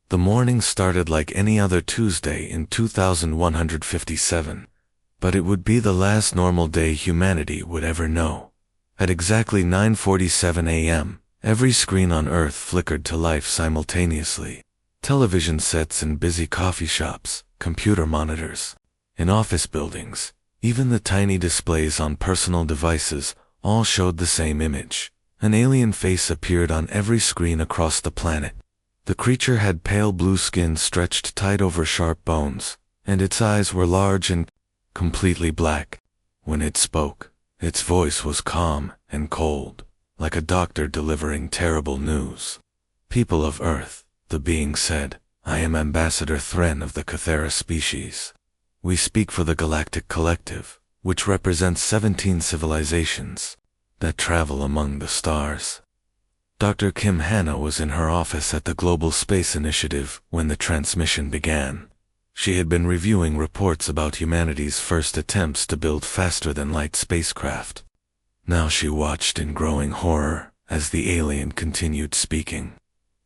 The morning started like any other Tuesday in 2157, but it would be the last normal day humanity would ever know. At exactly 9:47 a.m., every screen on Earth flickered to life simultaneously. Television sets in busy coffee shops, computer monitors, in office buildings, even the tiny displays on personal devices all showed the same image. An alien face appeared on every screen across the planet. The creature had pale blue skin stretched tight over sharp bones, and its eyes were large and completely black. When it spoke, its voice was calm and cold, like a doctor delivering terrible news. "People of Earth," the being said, "I am Ambassador Thren of the Cathera species. We speak for the Galactic Collective, which represents 17 civilizations that travel among the stars." Dr. Kim Hanna was in her office at the Global Space Initiative when the transmission began. She had been reviewing reports about humanity's first attempts to build faster-than-light spacecraft. Now she watched in growing horror as the alien continued speaking.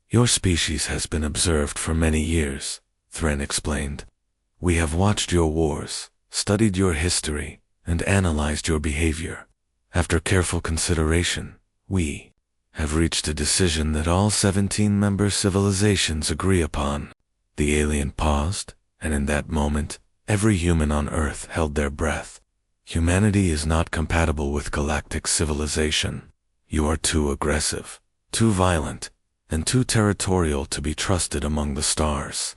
"Your species has been observed for many years," Thren explained. "We have watched your wars, studied your history, and analyzed your behavior. After careful consideration, we have reached a decision that all 17 member civilizations agree upon." The alien paused, and in that moment, every human on Earth held their breath. "Humanity is not compatible with galactic civilization. You are too aggressive, too violent, and too territorial to be trusted among the stars.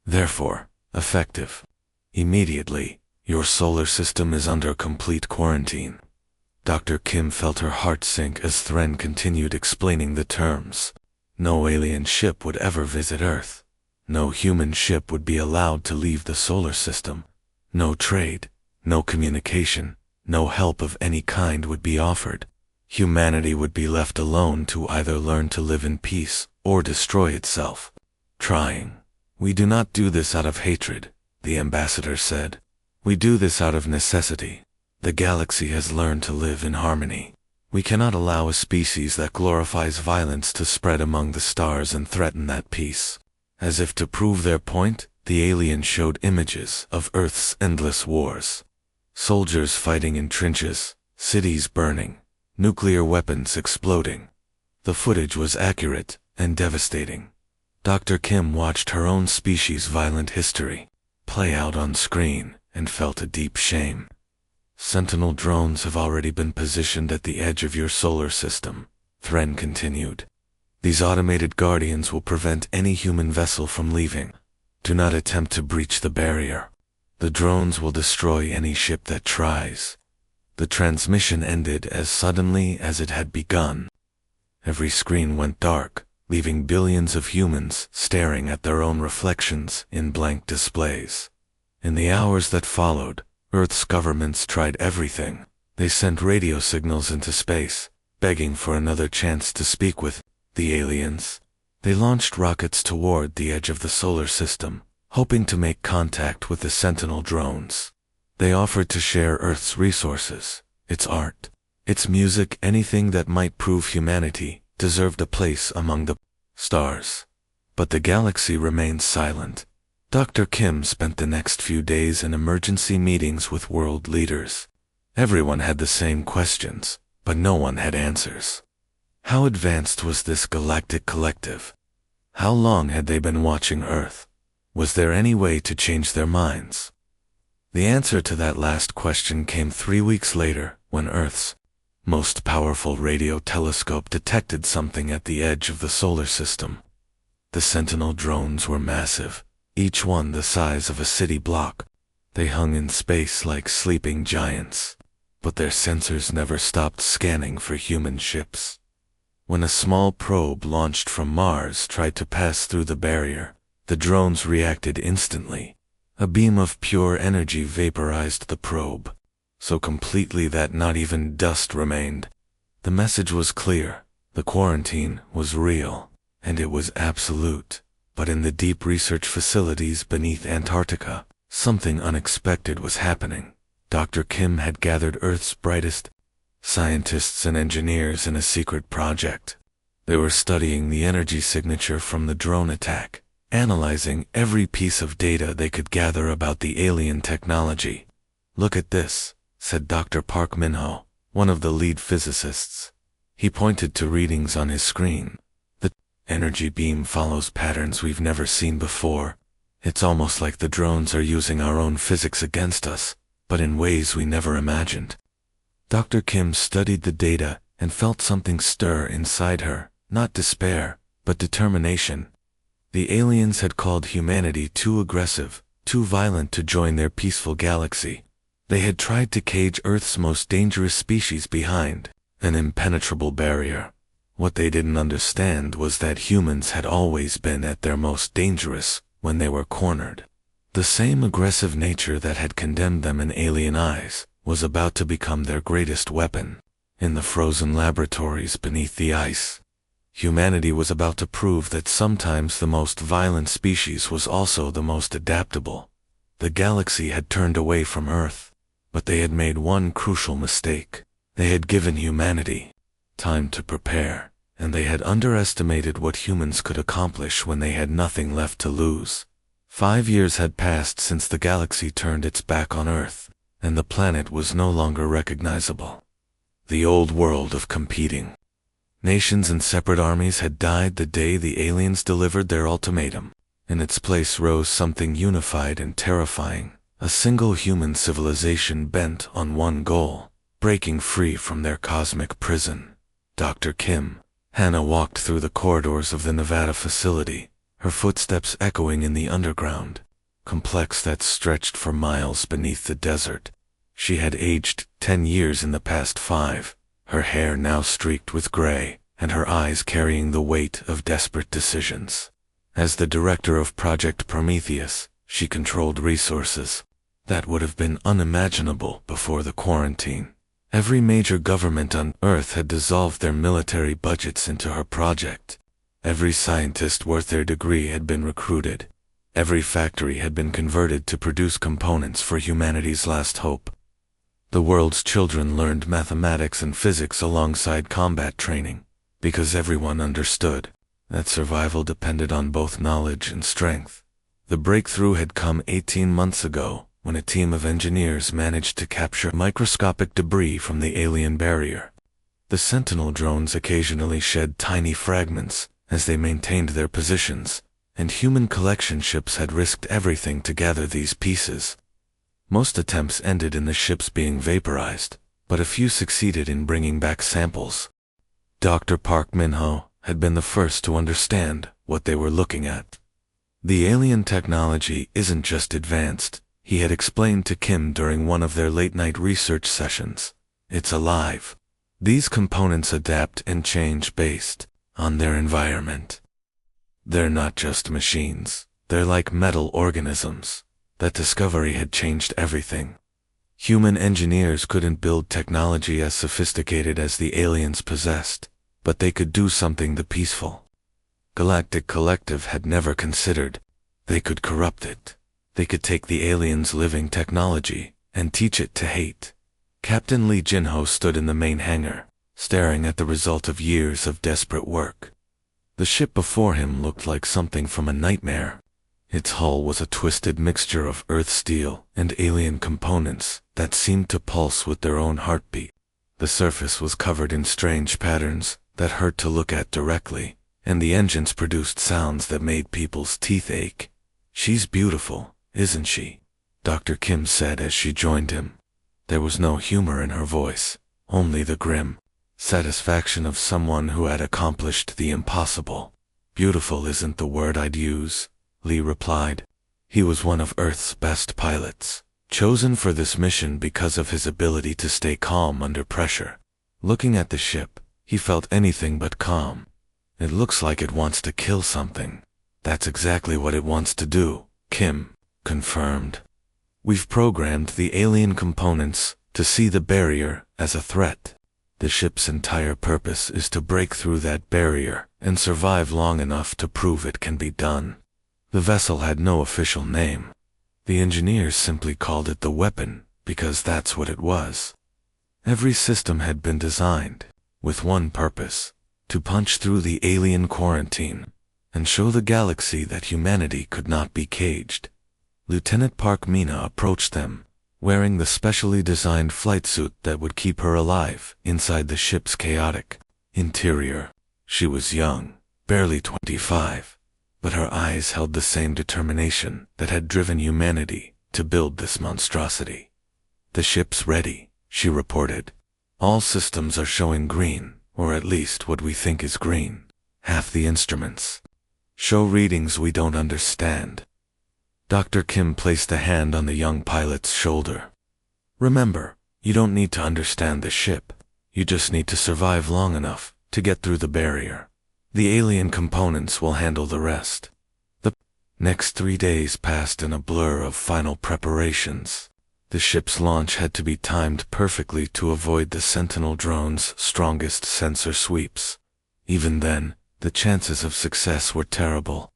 Therefore, effective. Immediately, your solar system is under complete quarantine." Dr. Kim felt her heart sink as Thren continued explaining the terms. No alien ship would ever visit Earth. No human ship would be allowed to leave the solar system. No trade, no communication, no help of any kind would be offered. Humanity would be left alone to either learn to live in peace or destroy itself. "Trying. We do not do this out of hatred," the ambassador said. "We do this out of necessity. The galaxy has learned to live in harmony. We cannot allow a species that glorifies violence to spread among the stars and threaten that peace." As if to prove their point, the alien showed images of Earth's endless wars. Soldiers fighting in trenches, cities burning, nuclear weapons exploding. The footage was accurate and devastating. Dr. Kim watched her own species' violent history play out on screen and felt a deep shame. "Sentinel drones have already been positioned at the edge of your solar system," Thren continued. "These automated guardians will prevent any human vessel from leaving. Do not attempt to breach the barrier. The drones will destroy any ship that tries." The transmission ended as suddenly as it had begun. Every screen went dark, leaving billions of humans staring at their own reflections in blank displays. In the hours that followed, Earth's governments tried everything. They sent radio signals into space, begging for another chance to speak with the aliens. They launched rockets toward the edge of the solar system, hoping to make contact with the Sentinel drones. They offered to share Earth's resources, its art, its music, anything that might prove humanity deserved a place among the stars. But the galaxy remained silent. Dr. Kim spent the next few days in emergency meetings with world leaders. Everyone had the same questions, but no one had answers. How advanced was this galactic collective? How long had they been watching Earth? Was there any way to change their minds? The answer to that last question came 3 weeks later, when Earth's most powerful radio telescope detected something at the edge of the solar system. The Sentinel drones were massive, each one the size of a city block. They hung in space like sleeping giants, but their sensors never stopped scanning for human ships. When a small probe launched from Mars tried to pass through the barrier, the drones reacted instantly. A beam of pure energy vaporized the probe, so completely that not even dust remained. The message was clear. The quarantine was real, and it was absolute. But in the deep research facilities beneath Antarctica, something unexpected was happening. Dr. Kim had gathered Earth's brightest scientists and engineers in a secret project. They were studying the energy signature from the drone attack, analyzing every piece of data they could gather about the alien technology. "Look at this," said Dr. Park Min-ho, one of the lead physicists. He pointed to readings on his screen. "The energy beam follows patterns we've never seen before. It's almost like the drones are using our own physics against us, but in ways we never imagined." Dr. Kim studied the data and felt something stir inside her, not despair, but determination. The aliens had called humanity too aggressive, too violent to join their peaceful galaxy. They had tried to cage Earth's most dangerous species behind an impenetrable barrier. What they didn't understand was that humans had always been at their most dangerous when they were cornered. The same aggressive nature that had condemned them in alien eyes was about to become their greatest weapon. In the frozen laboratories beneath the ice, humanity was about to prove that sometimes the most violent species was also the most adaptable. The galaxy had turned away from Earth, but they had made one crucial mistake. They had given humanity time to prepare, and they had underestimated what humans could accomplish when they had nothing left to lose. 5 years had passed since the galaxy turned its back on Earth, and the planet was no longer recognizable. The old world of competing nations and separate armies had died the day the aliens delivered their ultimatum. In its place rose something unified and terrifying, a single human civilization bent on one goal, breaking free from their cosmic prison. Dr. Kim. Hannah walked through the corridors of the Nevada facility, her footsteps echoing in the underground complex that stretched for miles beneath the desert. She had aged 10 years in the past 5, her hair now streaked with gray, and her eyes carrying the weight of desperate decisions. As the director of Project Prometheus, she controlled resources that would have been unimaginable before the quarantine. Every major government on Earth had dissolved their military budgets into her project. Every scientist worth their degree had been recruited. Every factory had been converted to produce components for humanity's last hope. The world's children learned mathematics and physics alongside combat training, because everyone understood that survival depended on both knowledge and strength. The breakthrough had come 18 months ago, when a team of engineers managed to capture microscopic debris from the alien barrier. The Sentinel drones occasionally shed tiny fragments as they maintained their positions, and human collection ships had risked everything to gather these pieces. Most attempts ended in the ships being vaporized, but a few succeeded in bringing back samples. Dr. Park Min-ho had been the first to understand what they were looking at. The alien technology isn't just advanced, he had explained to Kim during one of their late-night research sessions. It's alive. These components adapt and change based on their environment. They're not just machines, they're like metal organisms. That discovery had changed everything. Human engineers couldn't build technology as sophisticated as the aliens possessed, but they could do something the peaceful Galactic Collective had never considered. They could corrupt it. They could take the aliens' living technology and teach it to hate. Captain Lee Jinho stood in the main hangar, staring at the result of years of desperate work. The ship before him looked like something from a nightmare. Its hull was a twisted mixture of Earth steel and alien components that seemed to pulse with their own heartbeat. The surface was covered in strange patterns that hurt to look at directly, and the engines produced sounds that made people's teeth ache. "She's beautiful, isn't she?" Dr. Kim said as she joined him. There was no humor in her voice, only the grim satisfaction of someone who had accomplished the impossible. "Beautiful isn't the word I'd use," Lee replied. He was one of Earth's best pilots, chosen for this mission because of his ability to stay calm under pressure. Looking at the ship, he felt anything but calm. "It looks like it wants to kill something." "That's exactly what it wants to do," Kim confirmed. "We've programmed the alien components to see the barrier as a threat. The ship's entire purpose is to break through that barrier and survive long enough to prove it can be done." The vessel had no official name. The engineers simply called it the weapon because that's what it was. Every system had been designed with one purpose: to punch through the alien quarantine. and show the galaxy that humanity could not be caged. Lieutenant Park Mina approached them, wearing the specially designed flight suit that would keep her alive inside the ship's chaotic interior. She was young, barely 25, but her eyes held the same determination that had driven humanity to build this monstrosity. "The ship's ready," she reported. "All systems are showing green, or at least what we think is green. Half the instruments show readings we don't understand." Dr. Kim placed a hand on the young pilot's shoulder. "Remember, you don't need to understand the ship. You just need to survive long enough to get through the barrier. The alien components will handle the rest." The next 3 days passed in a blur of final preparations. The ship's launch had to be timed perfectly to avoid the Sentinel drone's strongest sensor sweeps. Even then, the chances of success were terrible.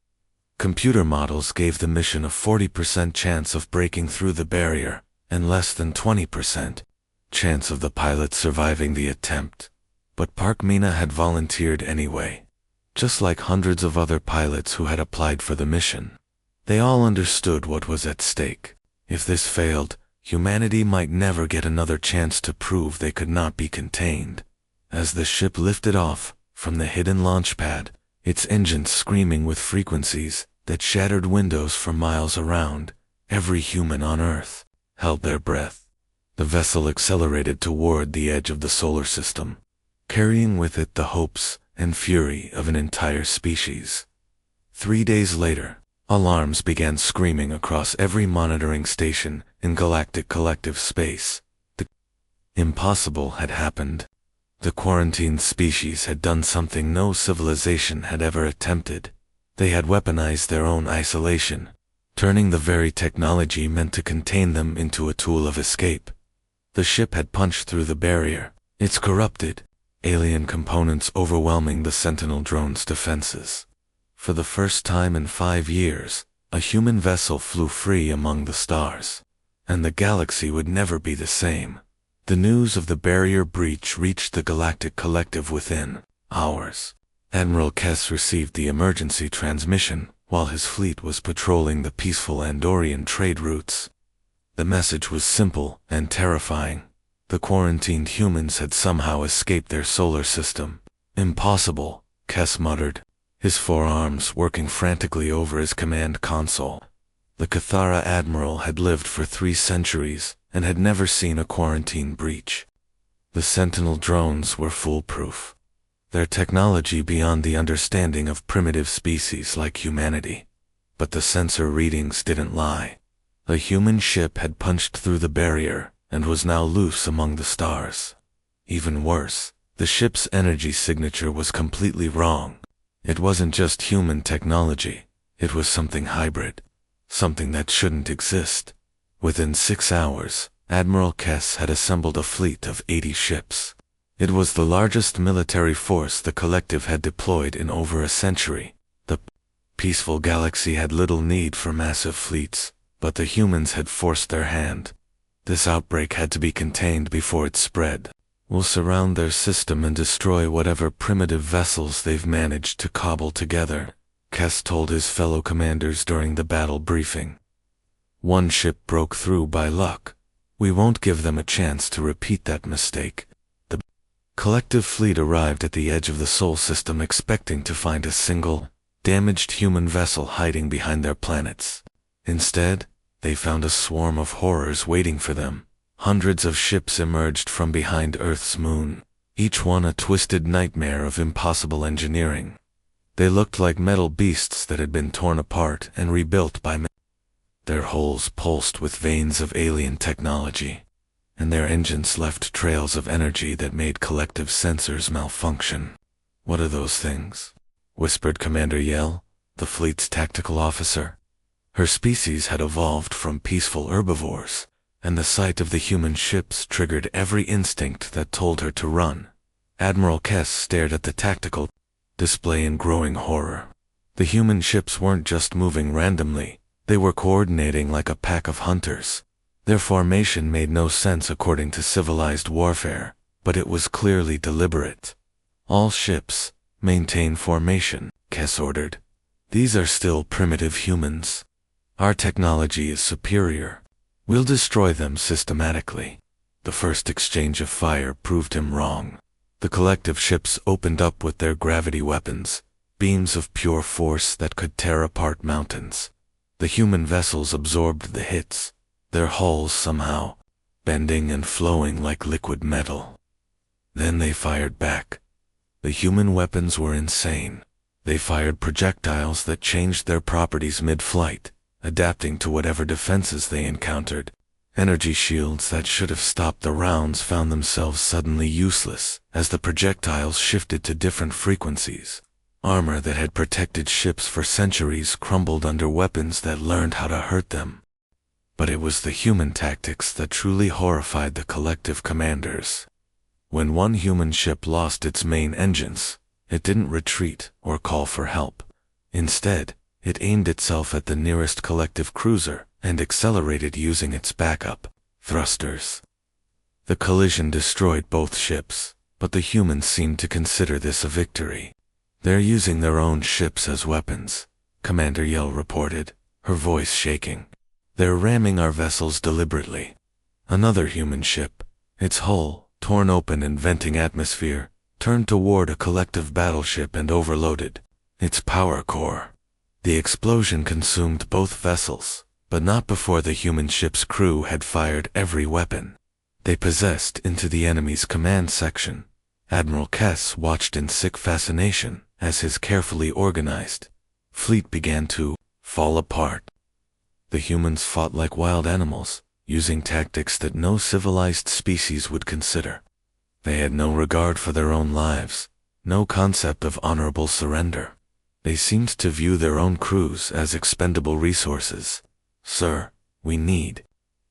Computer models gave the mission a 40% chance of breaking through the barrier, and less than 20% chance of the pilot surviving the attempt. But Park Mina had volunteered anyway, just like hundreds of other pilots who had applied for the mission. They all understood what was at stake. If this failed, humanity might never get another chance to prove they could not be contained. As the ship lifted off from the hidden launch pad, its engines screaming with frequencies that shattered windows for miles around, every human on Earth held their breath. The vessel accelerated toward the edge of the solar system, carrying with it the hopes and fury of an entire species. 3 days later, alarms began screaming across every monitoring station in galactic collective space. The impossible had happened. The quarantined species had done something no civilization had ever attempted. They had weaponized their own isolation, turning the very technology meant to contain them into a tool of escape. The ship had punched through the barrier, its corrupted, alien components overwhelming the Sentinel drone's defenses. For the first time in 5 years, a human vessel flew free among the stars, and the galaxy would never be the same. The news of the barrier breach reached the galactic collective within hours. Admiral Kess received the emergency transmission while his fleet was patrolling the peaceful Andorian trade routes. The message was simple and terrifying. The quarantined humans had somehow escaped their solar system. "Impossible," Kess muttered, his forearms working frantically over his command console. The Cathara admiral had lived for 3 centuries and had never seen a quarantine breach. The Sentinel drones were foolproof, their technology beyond the understanding of primitive species like humanity. But the sensor readings didn't lie. A human ship had punched through the barrier and was now loose among the stars. Even worse, the ship's energy signature was completely wrong. It wasn't just human technology, it was something hybrid, something that shouldn't exist. Within 6 hours, Admiral Kess had assembled a fleet of 80 ships. It was the largest military force the collective had deployed in over a century. The peaceful galaxy had little need for massive fleets, but the humans had forced their hand. This outbreak had to be contained before it spread. "We'll surround their system and destroy whatever primitive vessels they've managed to cobble together," Kess told his fellow commanders during the battle briefing. "One ship broke through by luck. We won't give them a chance to repeat that mistake." The collective fleet arrived at the edge of the Sol system expecting to find a single, damaged human vessel hiding behind their planets. Instead, they found a swarm of horrors waiting for them. Hundreds of ships emerged from behind Earth's moon, each one a twisted nightmare of impossible engineering. They looked like metal beasts that had been torn apart and rebuilt by men. Their hulls pulsed with veins of alien technology, and their engines left trails of energy that made collective sensors malfunction. "What are those things?" whispered Commander Yell, the fleet's tactical officer. Her species had evolved from peaceful herbivores, and the sight of the human ships triggered every instinct that told her to run. Admiral Kess stared at the tactical display in growing horror. The human ships weren't just moving randomly, they were coordinating like a pack of hunters. Their formation made no sense according to civilized warfare, but it was clearly deliberate. "All ships, maintain formation," Kess ordered. These are still primitive humans. Our technology is superior. We'll destroy them systematically. The first exchange of fire proved him wrong. The collective ships opened up with their gravity weapons, beams of pure force that could tear apart mountains. The human vessels absorbed the hits, their hulls somehow bending and flowing like liquid metal. Then they fired back. The human weapons were insane. They fired projectiles that changed their properties mid-flight, adapting to whatever defenses they encountered. Energy shields that should have stopped the rounds found themselves suddenly useless as the projectiles shifted to different frequencies. Armor that had protected ships for centuries crumbled under weapons that learned how to hurt them. But it was the human tactics that truly horrified the collective commanders. When one human ship lost its main engines, it didn't retreat or call for help. Instead, it aimed itself at the nearest collective cruiser and accelerated using its backup thrusters. The collision destroyed both ships, but the humans seemed to consider this a victory. "They're using their own ships as weapons," Commander Yell reported, her voice shaking. "They're ramming our vessels deliberately." Another human ship, its hull torn open and venting atmosphere, turned toward a collective battleship and overloaded its power core. The explosion consumed both vessels, but not before the human ship's crew had fired every weapon they possessed into the enemy's command section. Admiral Kess watched in sick fascination as his carefully organized fleet began to fall apart. The humans fought like wild animals, using tactics that no civilized species would consider. They had no regard for their own lives, no concept of honorable surrender. They seemed to view their own crews as expendable resources. "Sir, we need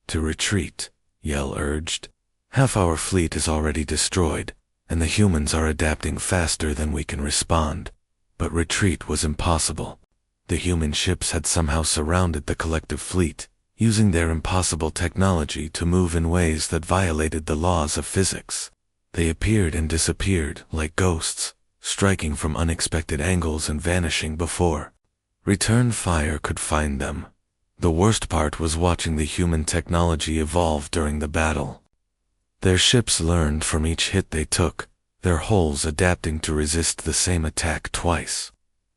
to retreat," Yell urged. "Half our fleet is already destroyed, and the humans are adapting faster than we can respond." But retreat was impossible. The human ships had somehow surrounded the collective fleet, using their impossible technology to move in ways that violated the laws of physics. They appeared and disappeared like ghosts, striking from unexpected angles and vanishing before return fire could find them. The worst part was watching the human technology evolve during the battle. Their ships learned from each hit they took, their hulls adapting to resist the same attack twice.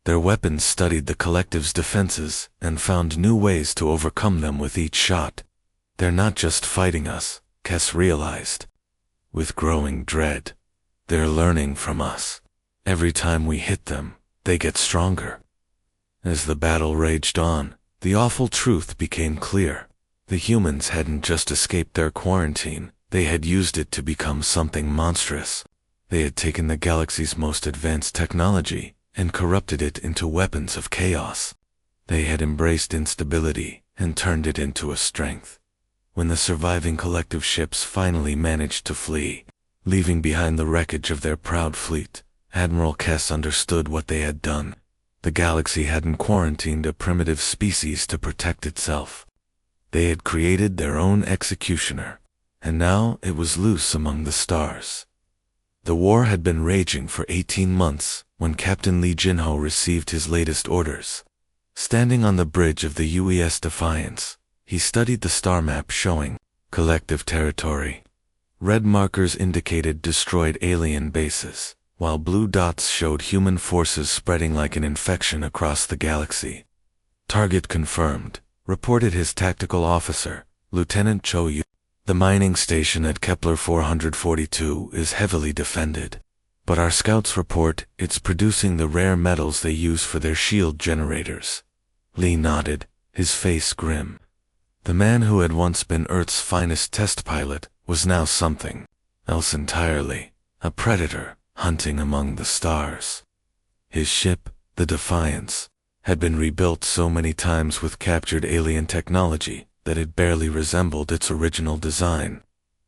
Their weapons studied the collective's defenses and found new ways to overcome them with each shot. "They're not just fighting us," Kess realized, with growing dread. "They're learning from us. Every time we hit them, they get stronger." As the battle raged on, the awful truth became clear. The humans hadn't just escaped their quarantine, they had used it to become something monstrous. They had taken the galaxy's most advanced technology and corrupted it into weapons of chaos. They had embraced instability and turned it into a strength. When the surviving collective ships finally managed to flee, leaving behind the wreckage of their proud fleet, Admiral Kess understood what they had done. The galaxy hadn't quarantined a primitive species to protect itself. They had created their own executioner, and now it was loose among the stars. The war had been raging for 18 months when Captain Lee Jinho received his latest orders. Standing on the bridge of the UES Defiance, he studied the star map showing collective territory. Red markers indicated destroyed alien bases, while blue dots showed human forces spreading like an infection across the galaxy. "Target confirmed," reported his tactical officer, Lieutenant Cho Yu. "The mining station at Kepler 442 is heavily defended, but our scouts report it's producing the rare metals they use for their shield generators." Lee nodded, his face grim. The man who had once been Earth's finest test pilot was now something else entirely, a predator hunting among the stars. His ship, the Defiance, had been rebuilt so many times with captured alien technology that it barely resembled its original design.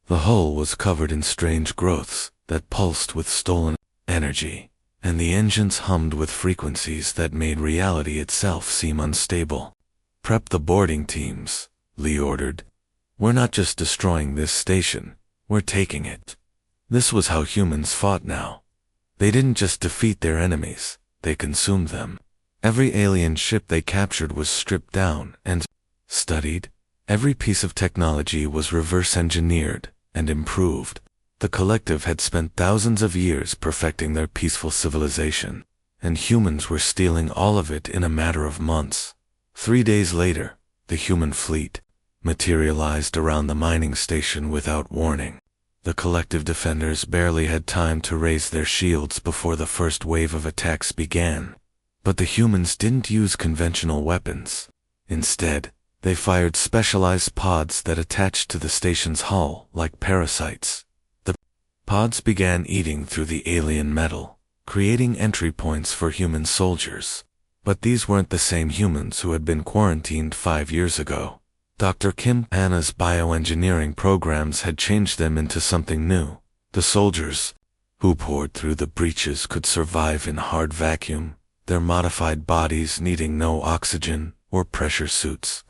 The hull was covered in strange growths that pulsed with stolen energy, and the engines hummed with frequencies that made reality itself seem unstable. "Prep the boarding teams," Lee ordered. "We're not just destroying this station, we're taking it." This was how humans fought now. They didn't just defeat their enemies, they consumed them. Every alien ship they captured was stripped down and studied. Every piece of technology was reverse engineered and improved. The collective had spent thousands of years perfecting their peaceful civilization, and humans were stealing all of it in a matter of months. 3 days later, the human fleet materialized around the mining station without warning. The collective defenders barely had time to raise their shields before the first wave of attacks began. But the humans didn't use conventional weapons. Instead, they fired specialized pods that attached to the station's hull like parasites. The pods began eating through the alien metal, creating entry points for human soldiers. But these weren't the same humans who had been quarantined 5 years ago. Dr. Kim Hanna's bioengineering programs had changed them into something new. The soldiers who poured through the breaches could survive in hard vacuum, their modified bodies needing no oxygen or pressure suits.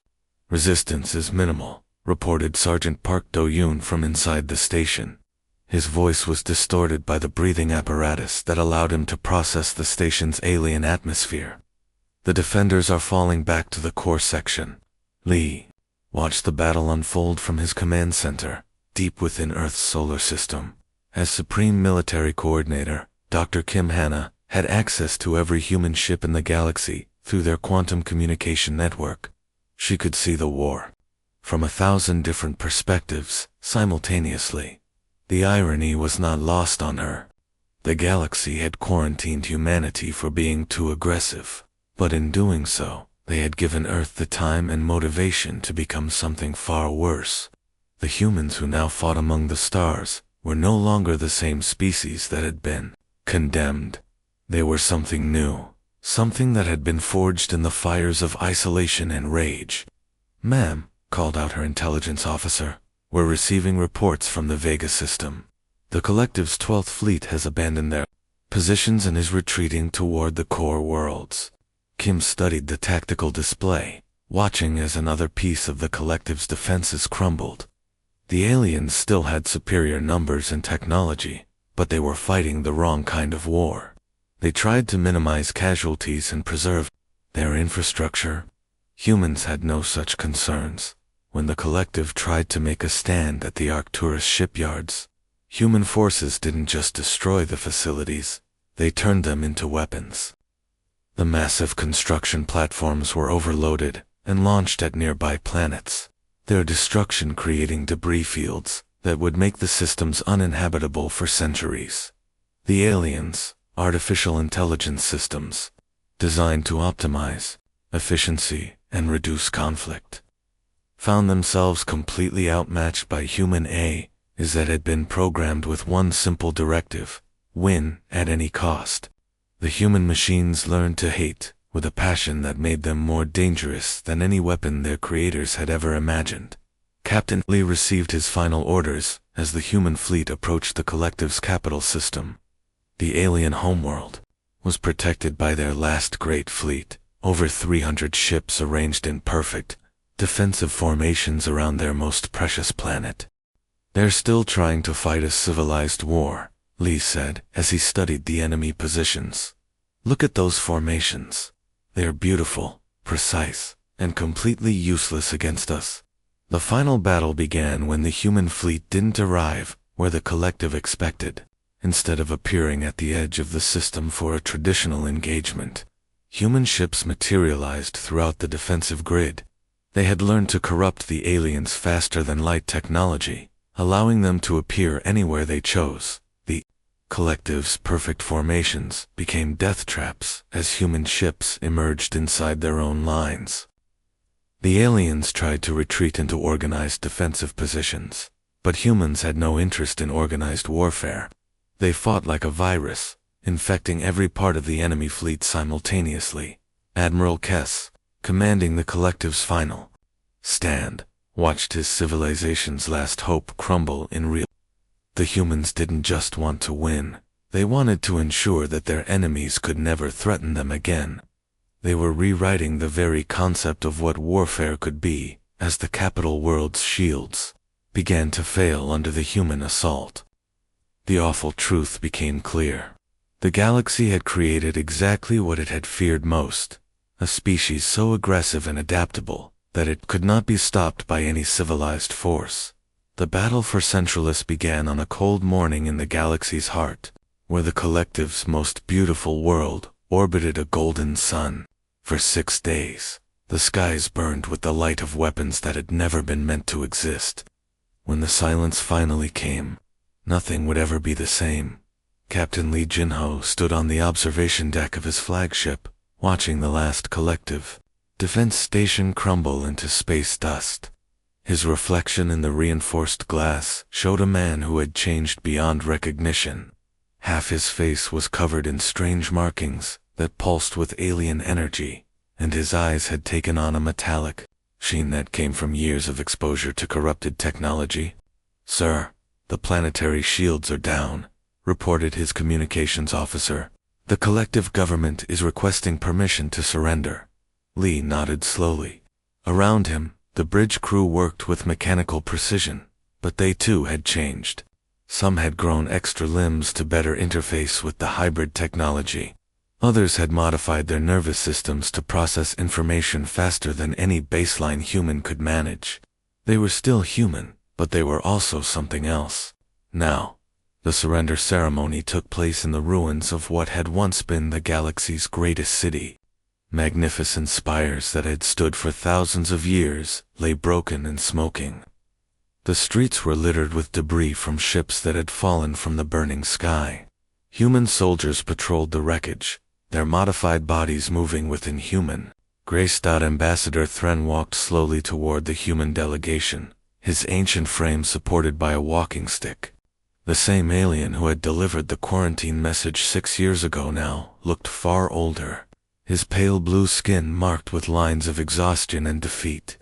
"Resistance is minimal," reported Sergeant Park Do-yoon from inside the station. His voice was distorted by the breathing apparatus that allowed him to process the station's alien atmosphere. "The defenders are falling back to the core section." Lee watched the battle unfold from his command center, deep within Earth's solar system. As Supreme Military Coordinator, Dr. Kim Hanna had access to every human ship in the galaxy through their quantum communication network. She could see the war from 1,000 different perspectives simultaneously. The irony was not lost on her. The galaxy had quarantined humanity for being too aggressive, but in doing so, they had given Earth the time and motivation to become something far worse. The humans who now fought among the stars were no longer the same species that had been condemned. They were something new, something that had been forged in the fires of isolation and rage. "Ma'am," called out her intelligence officer, "we're receiving reports from the Vega system. The collective's 12th fleet has abandoned their positions and is retreating toward the core worlds." Kim studied the tactical display, watching as another piece of the collective's defenses crumbled. The aliens still had superior numbers and technology, but they were fighting the wrong kind of war. They tried to minimize casualties and preserve their infrastructure. Humans had no such concerns. When the collective tried to make a stand at the Arcturus shipyards, human forces didn't just destroy the facilities, they turned them into weapons. The massive construction platforms were overloaded and launched at nearby planets, their destruction creating debris fields that would make the systems uninhabitable for centuries. The aliens, artificial intelligence systems, designed to optimize efficiency and reduce conflict, found themselves completely outmatched by human AIs that had been programmed with one simple directive: win at any cost. The human machines learned to hate with a passion that made them more dangerous than any weapon their creators had ever imagined. Captain Lee received his final orders as the human fleet approached the collective's capital system. The alien homeworld was protected by their last great fleet, over 300 ships arranged in perfect, defensive formations around their most precious planet. "They're still trying to fight a civilized war," Lee said as he studied the enemy positions. "Look at those formations. They are beautiful, precise, and completely useless against us." The final battle began when the human fleet didn't arrive where the collective expected. Instead of appearing at the edge of the system for a traditional engagement, human ships materialized throughout the defensive grid. They had learned to corrupt the aliens faster than light technology, allowing them to appear anywhere they chose. The collective's perfect formations became death traps as human ships emerged inside their own lines. The aliens tried to retreat into organized defensive positions, but humans had no interest in organized warfare. They fought like a virus, infecting every part of the enemy fleet simultaneously. Admiral Kess, commanding the collective's final stand, watched his civilization's last hope crumble in real. The humans didn't just want to win, they wanted to ensure that their enemies could never threaten them again. They were rewriting the very concept of what warfare could be, as the capital world's shields began to fail under the human assault. The awful truth became clear. The galaxy had created exactly what it had feared most, a species so aggressive and adaptable that it could not be stopped by any civilized force. The battle for Centralis began on a cold morning in the galaxy's heart, where the collective's most beautiful world orbited a golden sun. For 6 days, the skies burned with the light of weapons that had never been meant to exist. When the silence finally came, nothing would ever be the same. Captain Lee Jinho stood on the observation deck of his flagship, watching the last collective defense station crumble into space dust. His reflection in the reinforced glass showed a man who had changed beyond recognition. Half his face was covered in strange markings that pulsed with alien energy, and his eyes had taken on a metallic sheen that came from years of exposure to corrupted technology. "Sir, the planetary shields are down," reported his communications officer. "The collective government is requesting permission to surrender." Lee nodded slowly. Around him, the bridge crew worked with mechanical precision, but they too had changed. Some had grown extra limbs to better interface with the hybrid technology. Others had modified their nervous systems to process information faster than any baseline human could manage. They were still human, but they were also something else. Now, the surrender ceremony took place in the ruins of what had once been the galaxy's greatest city. Magnificent spires that had stood for thousands of years lay broken and smoking. The streets were littered with debris from ships that had fallen from the burning sky. Human soldiers patrolled the wreckage, their modified bodies moving with inhuman grace. Ambassador Thren walked slowly toward the human delegation, his ancient frame supported by a walking stick. The same alien who had delivered the quarantine message 6 years ago now looked far older, his pale blue skin marked with lines of exhaustion and defeat.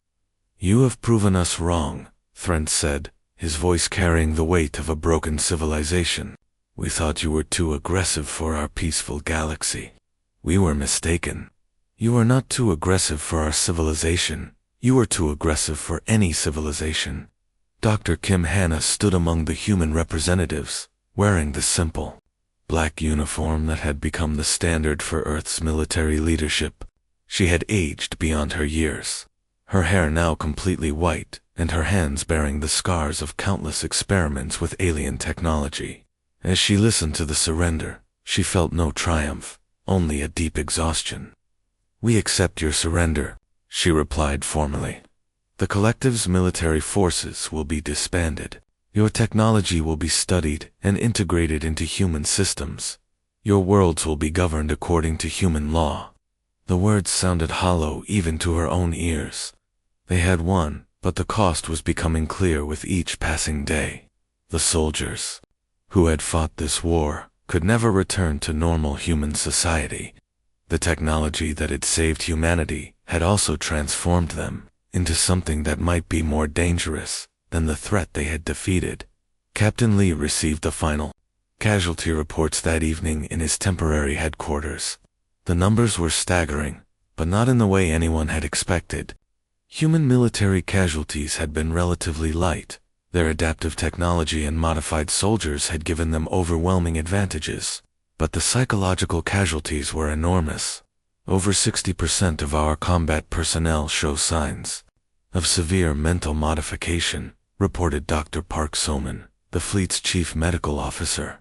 "You have proven us wrong," Thren said, his voice carrying the weight of a broken civilization. "We thought you were too aggressive for our peaceful galaxy. We were mistaken. You are not too aggressive for our civilization. You are too aggressive for any civilization." Dr. Kim Hanna stood among the human representatives, wearing the simple black uniform that had become the standard for Earth's military leadership. She had aged beyond her years, her hair now completely white, and her hands bearing the scars of countless experiments with alien technology. As she listened to the surrender, she felt no triumph, only a deep exhaustion. "We accept your surrender," she replied formally. "The collective's military forces will be disbanded. Your technology will be studied and integrated into human systems. Your worlds will be governed according to human law." The words sounded hollow even to her own ears. They had won, but the cost was becoming clear with each passing day. The soldiers who had fought this war could never return to normal human society. The technology that had saved humanity had also transformed them into something that might be more dangerous than the threat they had defeated. Captain Lee received the final casualty reports that evening in his temporary headquarters. The numbers were staggering, but not in the way anyone had expected. Human military casualties had been relatively light. Their adaptive technology and modified soldiers had given them overwhelming advantages. But the psychological casualties were enormous. Over 60% of our combat personnel show signs of severe mental modification, reported Dr. Park Soman, the fleet's chief medical officer.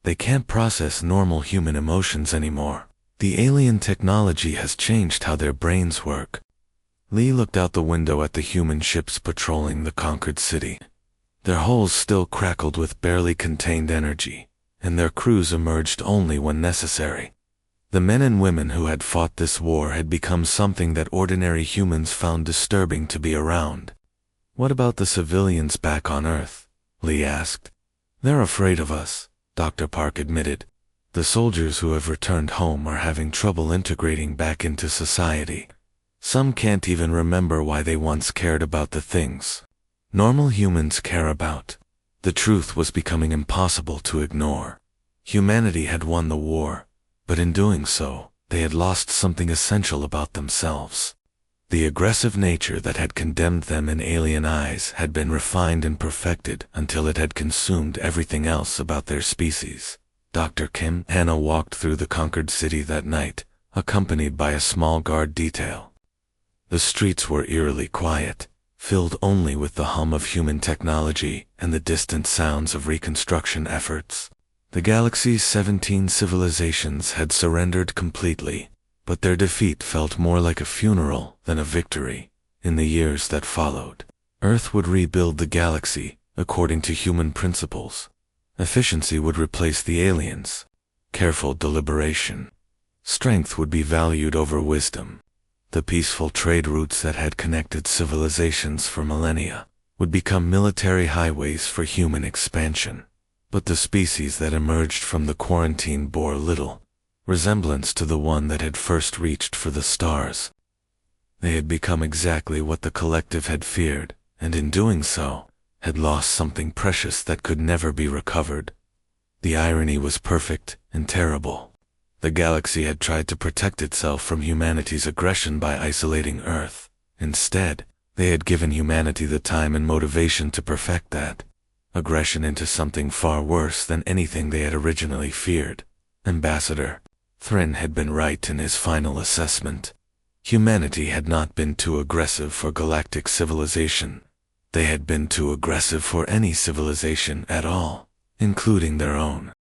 They can't process normal human emotions anymore. The alien technology has changed how their brains work. Lee looked out the window at the human ships patrolling the conquered city. Their hulls still crackled with barely contained energy, and their crews emerged only when necessary. The men and women who had fought this war had become something that ordinary humans found disturbing to be around. "What about the civilians back on Earth?" Lee asked. "They're afraid of us," Dr. Park admitted. "The soldiers who have returned home are having trouble integrating back into society. Some can't even remember why they once cared about the things normal humans care about." The truth was becoming impossible to ignore. Humanity had won the war, but in doing so, they had lost something essential about themselves. The aggressive nature that had condemned them in alien eyes had been refined and perfected until it had consumed everything else about their species. Dr. Kim Hannah walked through the conquered city that night, accompanied by a small guard detail. The streets were eerily quiet, filled only with the hum of human technology and the distant sounds of reconstruction efforts. The galaxy's 17 civilizations had surrendered completely, but their defeat felt more like a funeral than a victory. In the years that followed, Earth would rebuild the galaxy according to human principles. Efficiency would replace the aliens. Careful deliberation. Strength would be valued over wisdom. The peaceful trade routes that had connected civilizations for millennia would become military highways for human expansion. But the species that emerged from the quarantine bore little resemblance to the one that had first reached for the stars. They had become exactly what the collective had feared, and in doing so, had lost something precious that could never be recovered. The irony was perfect and terrible. The galaxy had tried to protect itself from humanity's aggression by isolating Earth. Instead, they had given humanity the time and motivation to perfect that aggression into something far worse than anything they had originally feared. Ambassador Thrin had been right in his final assessment. Humanity had not been too aggressive for galactic civilization. They had been too aggressive for any civilization at all, including their own.